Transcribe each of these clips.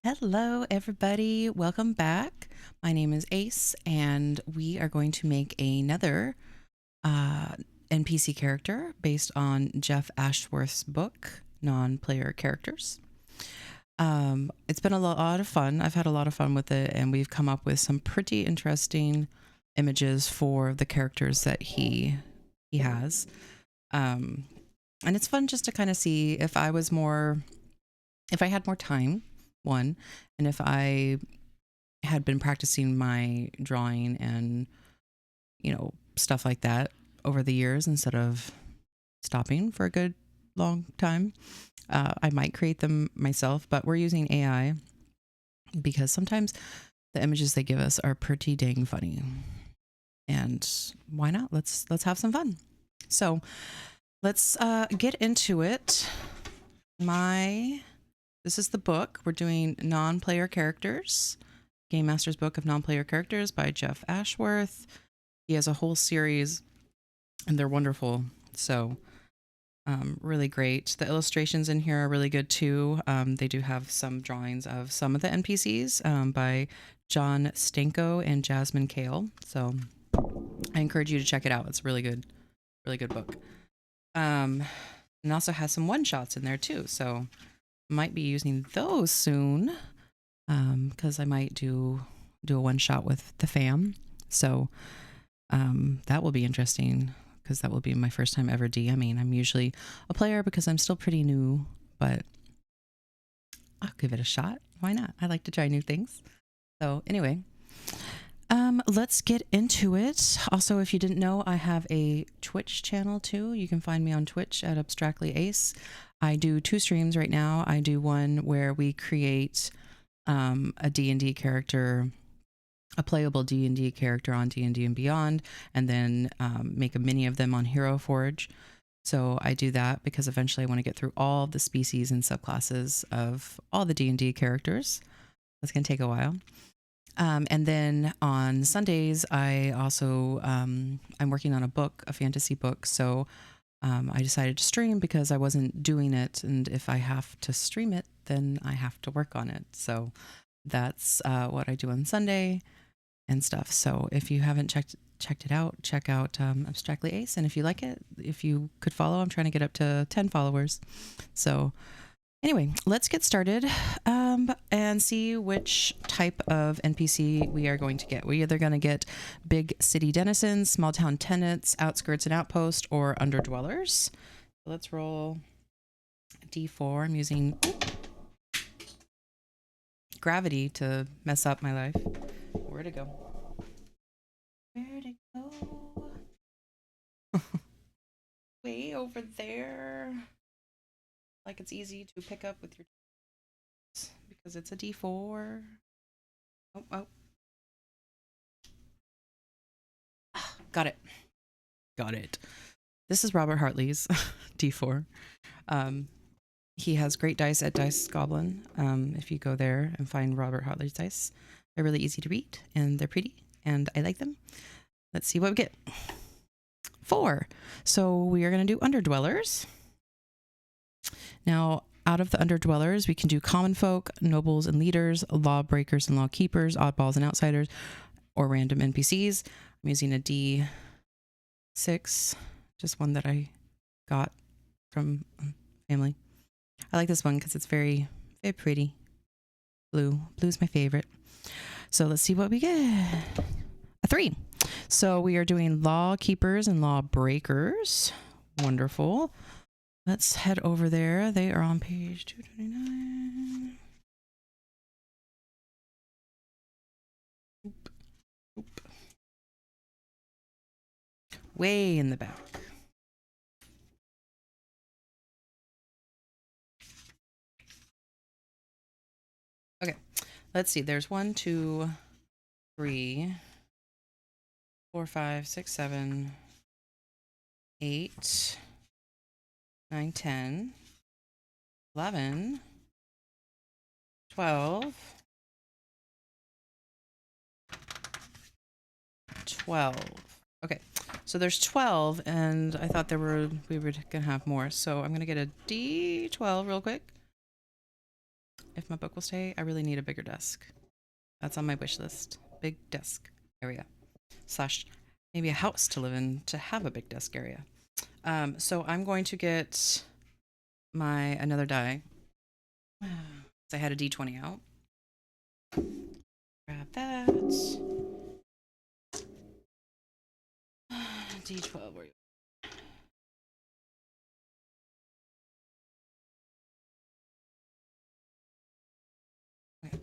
Hello, everybody. Welcome back. My name is Ace, and we are going to make another NPC character based on Jeff Ashworth's book, Non-Player Characters. It's been a lot of fun. I've had a lot of fun with it, and we've come up with some pretty interesting images for the characters that he has. And it's fun just to kind of see if I had more time, one, and if I had been practicing my drawing and, stuff like that over the years instead of stopping for a good long time, I might create them myself, but we're using AI because sometimes the images they give us are pretty dang funny. And why not? Let's have some fun. So let's get into it. This is the book. We're doing non-player characters. Game Master's Book of Non-Player Characters by Jeff Ashworth. He has a whole series, and they're wonderful. So, really great. The illustrations in here are really good too. They do have some drawings of some of the NPCs by John Stanko and Jasmine Kale. So, I encourage you to check it out. It's a really good book. And also has some one-shots in there too. So, might be using those soon because I might do a one-shot with the fam. So that will be interesting because that will be my first time ever DMing. I'm usually a player because I'm still pretty new, but I'll give it a shot. Why not? I like to try new things. So anyway, let's get into it. Also, if you didn't know, I have a Twitch channel too. You can find me on Twitch at Abstractly Ace. I do 2 streams right now. I do one where we create a D&D character, a playable D&D character on D&D and Beyond, and then make a mini of them on Hero Forge. So I do that because eventually I want to get through all the species and subclasses of all the D&D characters. That's going to take a while. And then on Sundays, I also, I'm working on a book, a fantasy book. So I decided to stream because I wasn't doing it. And if I have to stream it, then I have to work on it. So that's what I do on Sunday and stuff. So if you haven't checked it out, check out Abstractly Ace. And if you like it, if you could follow, I'm trying to get up to 10 followers. So anyway, let's get started and see which type of NPC we are going to get. We're either going to get big city denizens, small town tenants, outskirts and outpost, or underdwellers. Let's roll D4. I'm using gravity to mess up my life. Where'd it go? Where'd it go? Way over there. Like it's easy to pick up with your because it's a D4. Oh. Got it. This is Robert Hartley's D4. He has great dice at Dice Goblin. If you go there and find Robert Hartley's dice, they're really easy to read and they're pretty and I like them. Let's see what we get. 4. So we are going to do underdwellers. Now, out of the underdwellers, we can do common folk, nobles and leaders, lawbreakers and lawkeepers, oddballs and outsiders, or random NPCs. I'm using a D6, just one that I got from family. I like this one because it's very, very pretty. Blue's my favorite. So let's see what we get. A 3. So we are doing law keepers and law breakers. Wonderful. Let's head over there. They are on page 229. Oop. Way in the back. Okay, let's see. There's 1, 2, 3, 4, 5, 6, 7, 8, 9, 10, 11, 12, 12. Okay, so there's 12, and I thought we were gonna have more, so I'm gonna get a D12 real quick. if my book will stay, I really need a bigger desk. That's on my wish list. Big desk area. Slash maybe a house to live in to have a big desk area. So I'm going to get my another die. I had a D20 out. Grab that. D12, where you? Okay.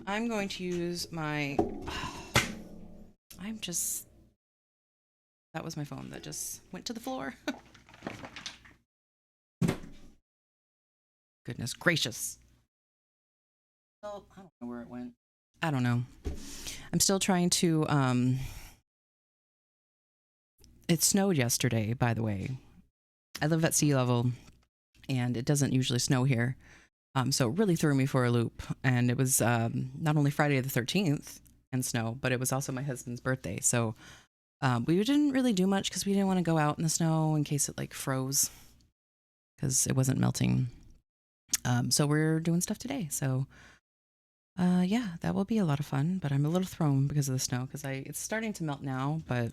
I'm going to use my. That was my phone that just went to the floor. Goodness gracious. Well, I don't know where it went. I don't know. I'm still trying to. It snowed yesterday, by the way. I live at sea level, and it doesn't usually snow here. So it really threw me for a loop. And it was not only Friday the 13th and snow, but it was also my husband's birthday. So we didn't really do much because we didn't want to go out in the snow in case it like froze because it wasn't melting. So we're doing stuff today. So yeah, that will be a lot of fun, but I'm a little thrown because of the snow because it's starting to melt now. But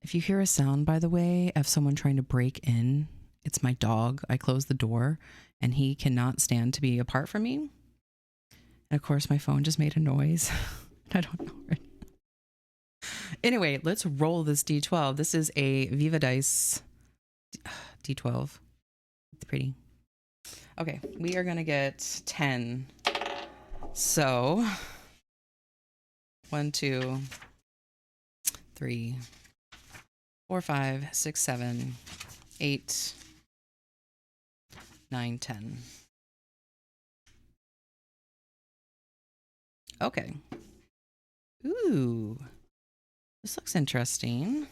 if you hear a sound, by the way, of someone trying to break in, it's my dog. I closed the door and he cannot stand to be apart from me. And of course, my phone just made a noise. I don't know where. Anyway, let's roll this D12. This is a Viva Dice D12. It's pretty. Okay, we are going to get 10. So 1, 2, 3, 4, 5, 6, 7, 8, 9, 10. Okay. Ooh. This looks interesting.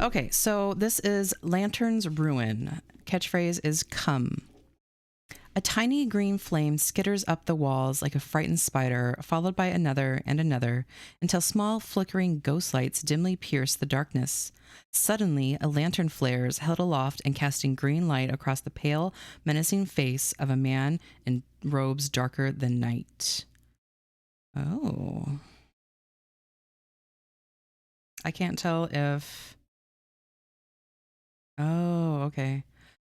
Okay, so this is Lantern's Ruin. Catchphrase is come. A tiny green flame skitters up the walls like a frightened spider, followed by another and another, until small flickering ghost lights dimly pierce the darkness. Suddenly, a lantern flares, held aloft and casting green light across the pale, menacing face of a man in robes darker than night. Oh. I can't tell if... Oh, okay.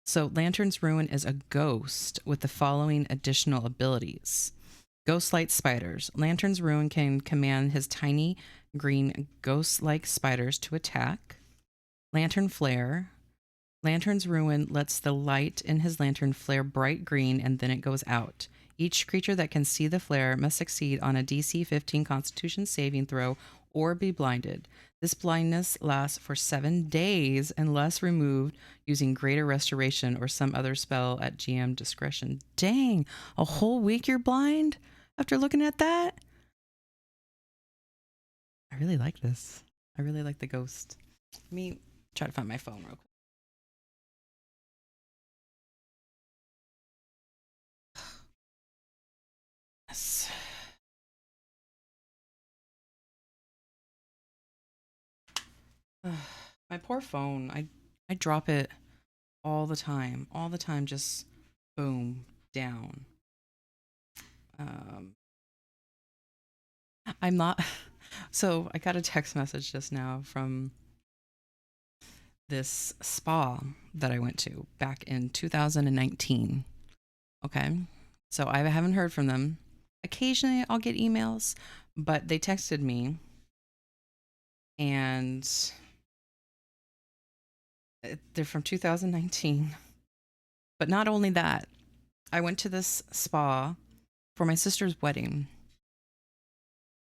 So Lantern's Ruin is a ghost with the following additional abilities. Ghost-like spiders. Lantern's Ruin can command his tiny green ghost-like spiders to attack. Lantern Flare. Lantern's Ruin lets the light in his lantern flare bright green and then it goes out. Each creature that can see the flare must succeed on a DC 15 Constitution saving throw or be blinded. This blindness lasts for 7 days unless removed using Greater Restoration or some other spell at GM discretion. Dang, a whole week you're blind after looking at that? I really like this. I really like the ghost. Let me try to find my phone real quick. Yes. My poor phone. I drop it all the time. All the time, just boom, down. I'm not... So I got a text message just now from this spa that I went to back in 2019. Okay. So I haven't heard from them. Occasionally I'll get emails, but they texted me and they're from 2019. But not only that, I went to this spa for my sister's wedding.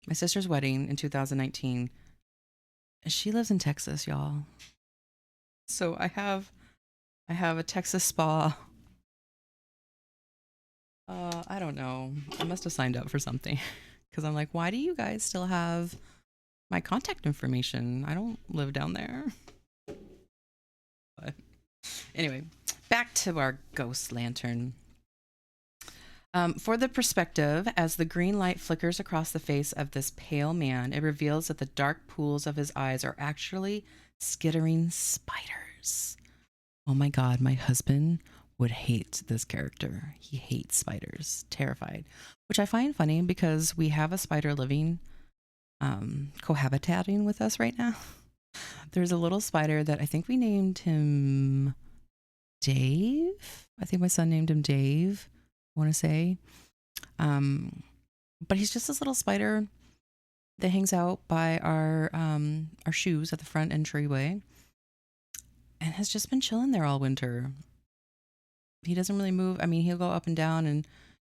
My sister's wedding in 2019. She lives in Texas, y'all. So I have a Texas spa. I don't know. I must have signed up for something because I'm like, why do you guys still have my contact information? I don't live down there. But anyway, back to our ghost lantern. For the perspective, as the green light flickers across the face of this pale man, it reveals that the dark pools of his eyes are actually skittering spiders. Oh my God, my husband would hate this character. He hates spiders, terrified, which I find funny because we have a spider living, cohabitating with us right now. There's a little spider that I think we named him Dave. I think my son named him Dave, I want to say. But he's just this little spider that hangs out by our shoes at the front entryway and has just been chilling there all winter. He doesn't really move. I mean, he'll go up and down,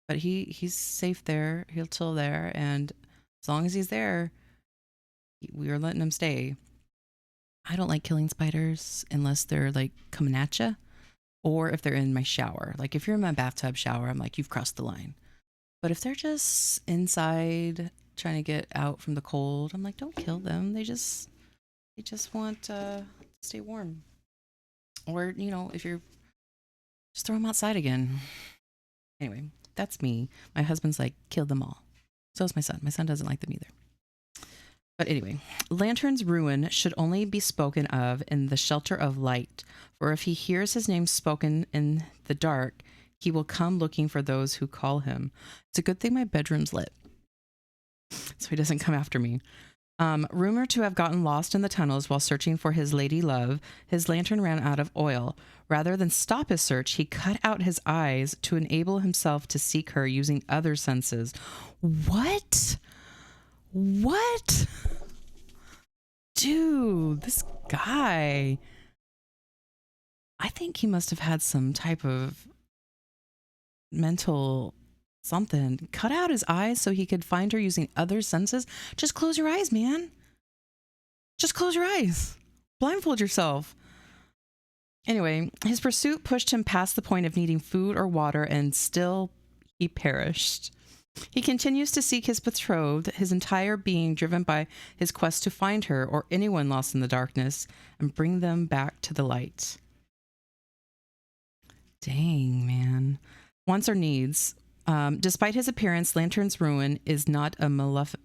but he's safe there. He'll chill there, and as long as he's there, we are letting him stay. I don't like killing spiders unless they're like coming at you, or if they're in my shower. Like if you're in my bathtub shower, I'm like, you've crossed the line. But if they're just inside trying to get out from the cold, I'm like, don't kill them. They just want to stay warm. Or, if you're, just throw them outside again. Anyway, that's me. My husband's like, kill them all. So is my son. My son doesn't like them either. But anyway, Lantern's ruin should only be spoken of in the shelter of light. For if he hears his name spoken in the dark, he will come looking for those who call him. It's a good thing my bedroom's lit, so he doesn't come after me. Rumored to have gotten lost in the tunnels while searching for his lady love, his lantern ran out of oil. Rather than stop his search, he cut out his eyes to enable himself to seek her using other senses. What? Dude, this guy. I think he must have had some type of mental something. Cut out his eyes so he could find her using other senses. Just close your eyes, man. Just close your eyes. Blindfold yourself. Anyway, his pursuit pushed him past the point of needing food or water, and still he perished. He continues to seek his betrothed, his entire being driven by his quest to find her or anyone lost in the darkness and bring them back to the light. Dang, man. Wants or needs. Despite his appearance, Lantern's ruin is not a malevolent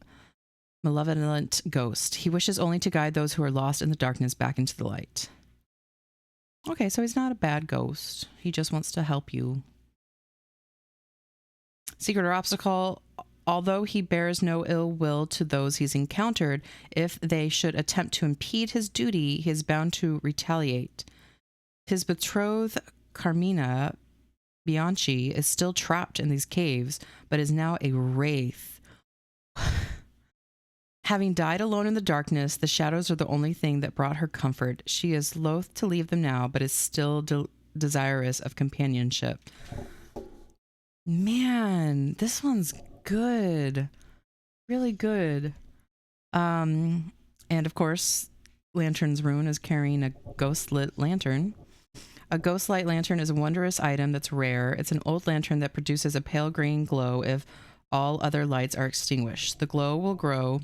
ghost. He wishes only to guide those who are lost in the darkness back into the light. Okay, so he's not a bad ghost. He just wants to help you. Secret or obstacle. Although he bears no ill will to those he's encountered, if they should attempt to impede his duty, he is bound to retaliate. His betrothed, Carmina Bianchi, is still trapped in these caves, but is now a wraith. Having died alone in the darkness, the shadows are the only thing that brought her comfort. She is loath to leave them now, but is still desirous of companionship. Man, this one's good. Really good. And of course, Lantern's ruin is carrying a ghost-lit lantern. A ghost light lantern is a wondrous item that's rare. It's an old lantern that produces a pale green glow if all other lights are extinguished. The glow will grow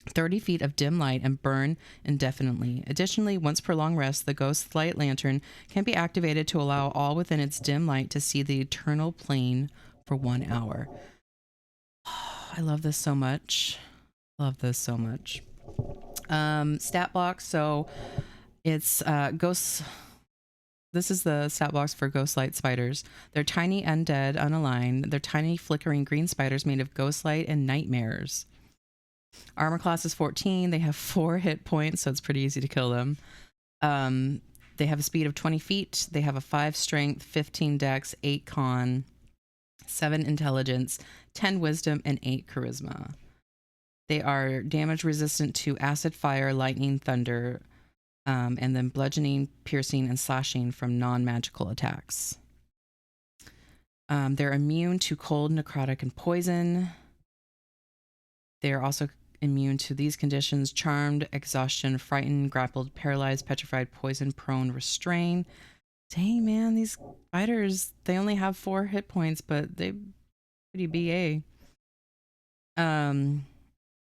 30 feet of dim light and burn indefinitely. Additionally, once per long rest, the ghost light lantern can be activated to allow all within its dim light to see the eternal plane for 1 hour. Oh, I love this so much. Love this so much. Stat block. So it's ghosts. This is the stat box for ghost light spiders. They're tiny, undead, unaligned. They're tiny, flickering green spiders made of ghost light and nightmares. Armor class is 14. They have 4 hit points, so it's pretty easy to kill them. They have a speed of 20 feet. They have a 5 strength, 15 dex, 8 con, 7 intelligence, 10 wisdom, and 8 charisma. They are damage resistant to acid, fire, lightning, thunder, and then bludgeoning, piercing, and slashing from non-magical attacks. They're immune to cold, necrotic, and poison. They are also immune to these conditions: charmed, exhaustion, frightened, grappled, paralyzed, petrified, poison, prone, restrain. Dang, man, these spiders, they only have 4 hit points, but they pretty BA.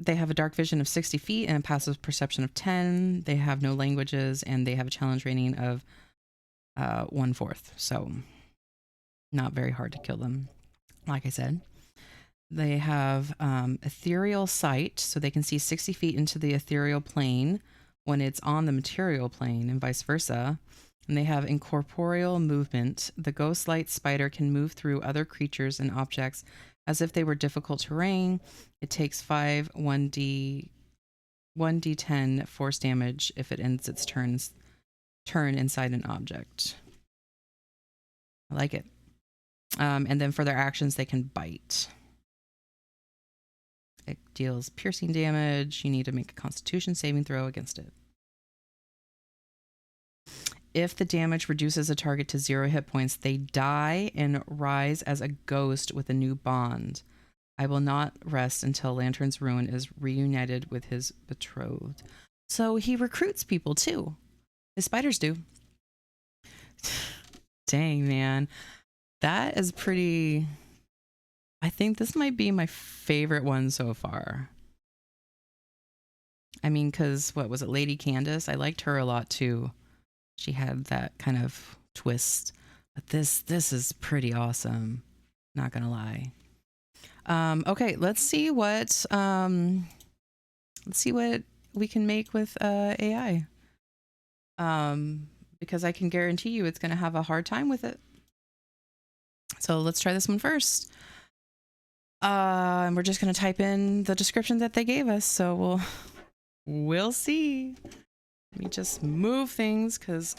They have a dark vision of 60 feet and a passive perception of 10. They have no languages, and they have a challenge rating of 1/4. So not very hard to kill them. Like I said, they have ethereal sight, so they can see 60 feet into the ethereal plane when it's on the material plane, and vice versa. And they have incorporeal movement. The ghost light spider can move through other creatures and objects as if they were difficult terrain. It takes 1d10 force damage if it ends its turn inside an object. I like it. And then for their actions, they can bite. It deals piercing damage. You need to make a Constitution saving throw against it. If the damage reduces a target to 0 hit points, they die and rise as a ghost with a new bond. I will not rest until Lantern's Ruin is reunited with his betrothed. So he recruits people too. His spiders do. Dang, man. That is pretty... I think this might be my favorite one so far. I mean, because, what was it, Lady Candace? I liked her a lot too. She had that kind of twist. But this is pretty awesome. Not gonna lie. Okay, let's see what we can make with AI. Because I can guarantee you it's gonna have a hard time with it. So let's try this one first. And we're just gonna type in the description that they gave us. So we'll see. Let me just move things because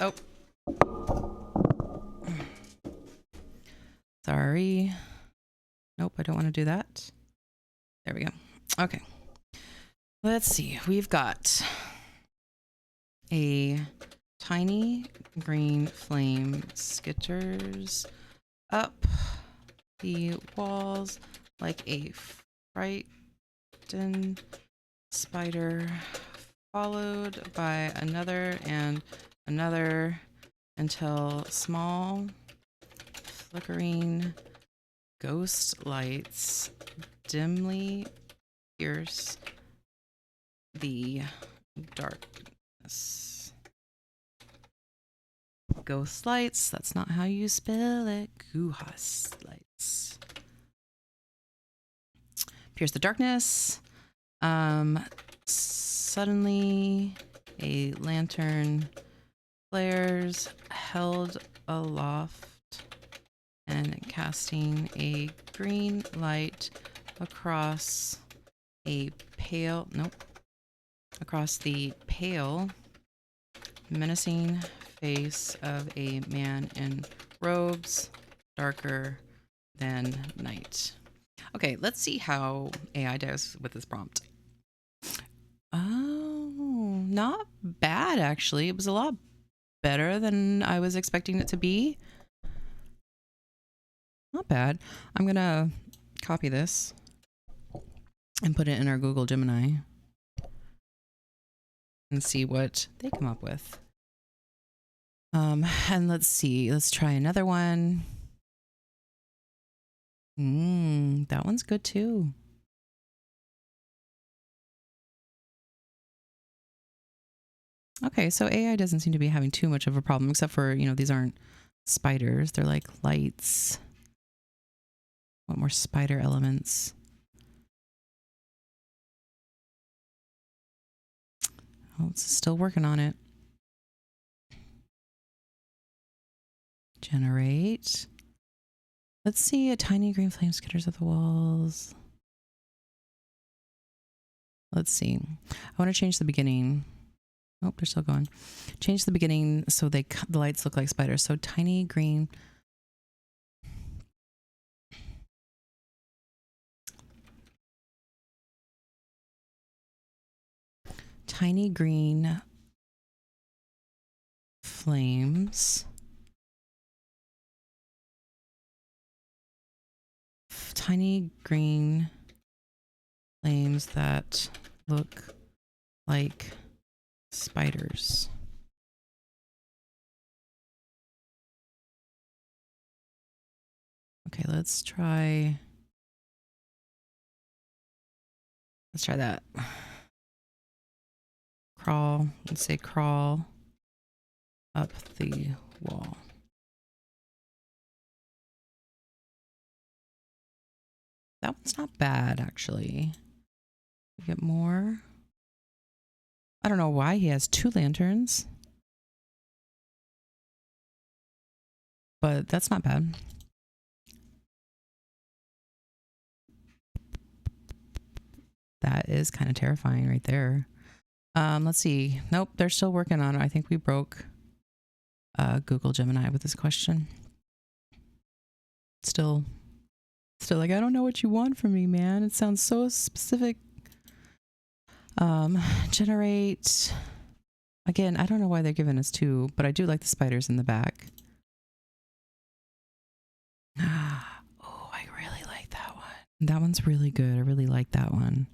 sorry. Nope, I don't want to do that. There we go. Okay. Let's see. We've got a tiny green flame skitters up the walls like a frightened spider, followed by another and another until small flickering ghost lights dimly pierce the darkness. Ghost lights, that's not how you spell it. Guhas lights. Pierce the darkness. Suddenly a lantern flares, held aloft and casting a green light across the pale, menacing face of a man in robes darker than night. Okay, let's see how AI does with this prompt. Oh, not bad actually. It was a lot better than I was expecting it to be. Not bad. I'm gonna copy this and put it in our Google Gemini and see what they come up with. And let's see. Let's try another one. That one's good too. Okay, so AI doesn't seem to be having too much of a problem, except for, these aren't spiders. They're like lights. Want more spider elements. Oh, it's still working on it. Generate. Let's see, a tiny green flame skitters at the walls. Let's see. I want to change the beginning. Oh, they're still going. Change the beginning so the lights look like spiders. So tiny green. Tiny green flames. Tiny green flames that look like spiders. Okay, let's try that. Crawl, let's say crawl up the wall. That one's not bad, actually. We get more. I don't know why he has 2 lanterns. but that's not bad. That is kind of terrifying right there. Let's see. Nope, they're still working on it. I think we broke Google Gemini with this question. Still like, I don't know what you want from me, man. It sounds so specific. Generate. Again, I don't know why they're giving us 2, but I do like the spiders in the back. Oh, I really like that one. That one's really good. I really like that one.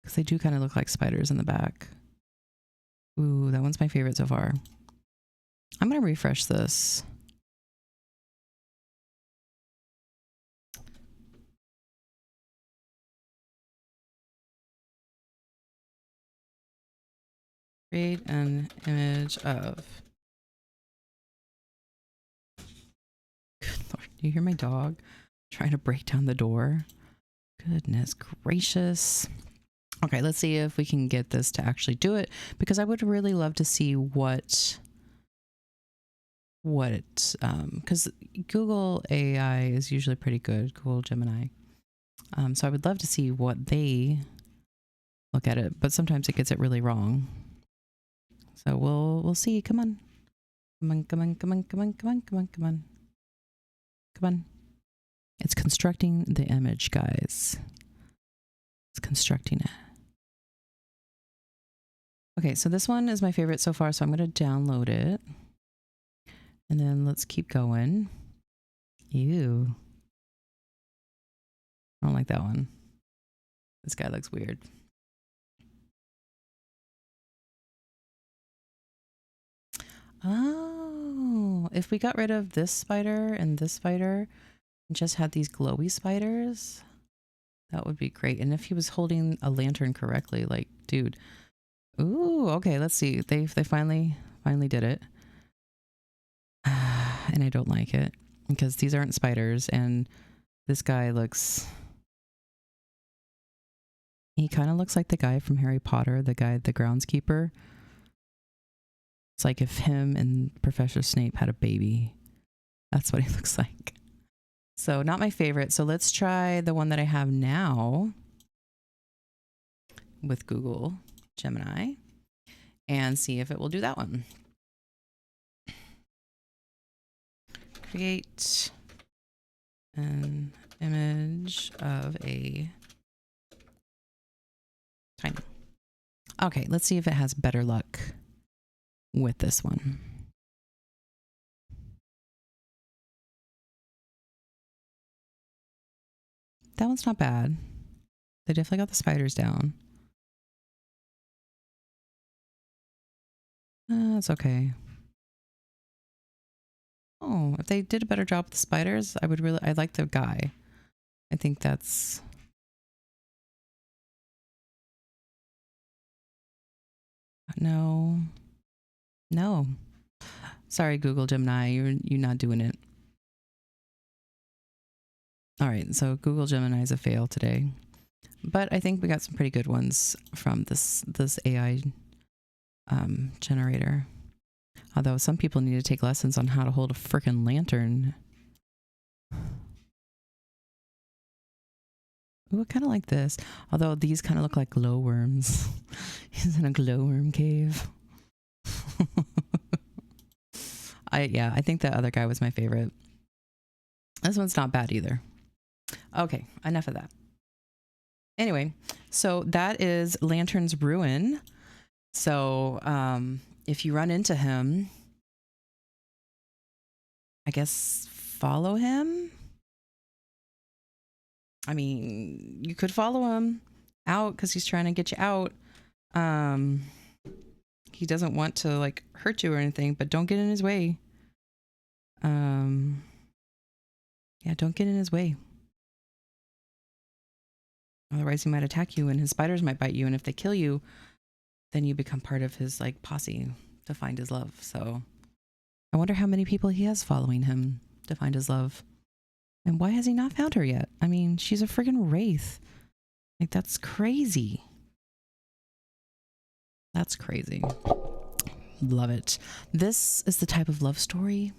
Because they do kind of look like spiders in the back. Ooh, that one's my favorite so far. I'm going to refresh this. Create an image of... Good Lord, do you hear my dog trying to break down the door? Goodness gracious. Okay, let's see if we can get this to actually do it, because I would really love to see what because Google AI is usually pretty good, Google Gemini. So I would love to see what they look at it, but sometimes it gets it really wrong. So we'll see. Come on. Come on, come on, come on, come on, come on, come on, come on. Come on. It's constructing the image, guys. It's constructing it. Okay, so this one is my favorite so far, so I'm going to download it. And then let's keep going. Ew. I don't like that one. This guy looks weird. Oh, if we got rid of this spider and this spider and just had these glowy spiders, that would be great. And if he was holding a lantern correctly, like, dude. Ooh, okay, let's see. They finally did it. And I don't like it because these aren't spiders, and this guy looks... He kind of looks like the guy from Harry Potter, the groundskeeper. It's like if him and Professor Snape had a baby. That's what he looks like. So not my favorite. So let's try the one that I have now with Google Gemini and see if it will do that one. Create an image of a tiny. Okay, let's see if it has better luck with this one. That one's not bad. They definitely got the spiders down. It's okay. Oh, if they did a better job with the spiders, I like the guy. I think that's... No. Sorry, Google Gemini, you're not doing it. All right, so Google Gemini is a fail today. But I think we got some pretty good ones from this AI generator. Although some people need to take lessons on how to hold a frickin' lantern. Ooh, I kind of like this. Although these kind of look like glowworms. He's in a glowworm cave. I think the other guy was my favorite. This one's not bad either. Okay, enough of that. Anyway, so that is Lantern's Ruin. So if you run into him, I guess follow him. I mean, you could follow him out because he's trying to get you out. He doesn't want to like hurt you or anything, but don't get in his way. Yeah, don't get in his way. Otherwise, he might attack you and his spiders might bite you. And if they kill you, then you become part of his like posse to find his love. So I wonder how many people he has following him to find his love. And why has he not found her yet? I mean, she's a friggin' wraith. Like, that's crazy. That's crazy. Love it. This is the type of love story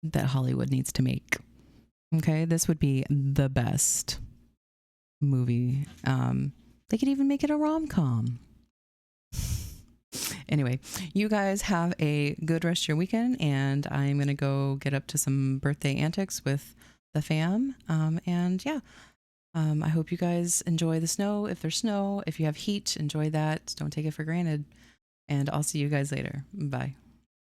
that Hollywood needs to make. Okay, this would be the best movie. They could even make it a rom-com. Anyway, you guys have a good rest of your weekend, and I'm gonna go get up to some birthday antics with the fam. And yeah, I hope you guys enjoy the snow. If there's snow, if you have heat, enjoy that. Don't take it for granted. And I'll see you guys later. Bye.